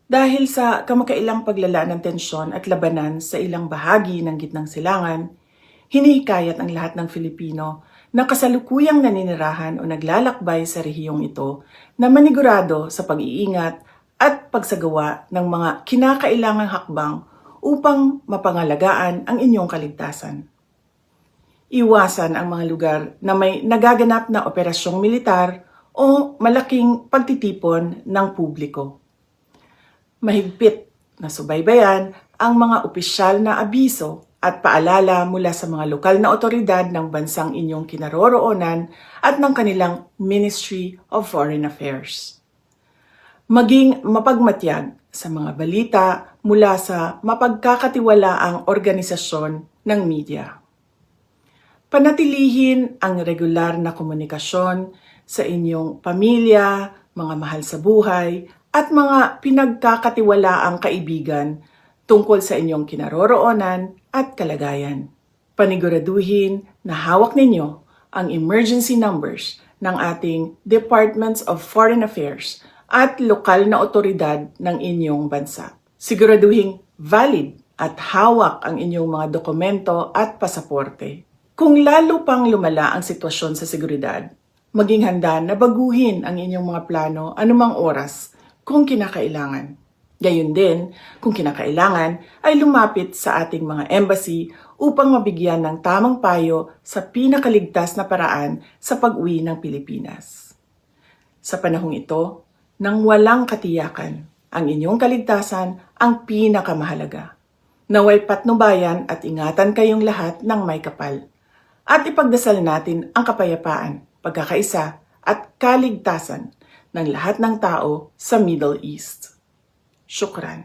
Dahil sa kamakailang paglala ng tensyon at labanan sa ilang bahagi ng Gitnang Silangan, hinihikayat ang lahat ng Filipino na kasalukuyang naninirahan o naglalakbay sa rehiyong ito na manigurado sa pag-iingat at pagsagawa ng mga kinakailangang hakbang upang mapangalagaan ang inyong kaligtasan. Iwasan ang mga lugar na may nagaganap na operasyong militar o malaking pagtitipon ng publiko. Mahigpit na subaybayan ang mga opisyal na abiso at paalala mula sa mga lokal na otoridad ng bansang inyong kinaroroonan at ng kanilang Ministry of Foreign Affairs. Maging mapagmatyag sa mga balita mula sa mapagkakatiwalaang organisasyon ng media. Panatilihin ang regular na komunikasyon sa inyong pamilya, mga mahal sa buhay, at mga pinagkakatiwalaang kaibigan tungkol sa inyong kinaroroonan at kalagayan. Paniguraduhin na hawak ninyo ang emergency numbers ng ating Departments of Foreign Affairs at lokal na otoridad ng inyong bansa. Siguraduhin valid at hawak ang inyong mga dokumento at pasaporte. Kung lalo pang lumala ang sitwasyon sa seguridad, maging handa na baguhin ang inyong mga plano anumang oras kung kinakailangan. Gayon din, kung kinakailangan, ay lumapit sa ating mga embassy upang mabigyan ng tamang payo sa pinakaligtas na paraan sa pag-uwi ng Pilipinas. Sa panahong ito, nang walang katiyakan, ang inyong kaligtasan ang pinakamahalaga. Naway patnubayan at ingatan kayong lahat ng may kapal. At ipagdasal natin ang kapayapaan, pagkakaisa at kaligtasan ng lahat ng tao sa Middle East. Shukran.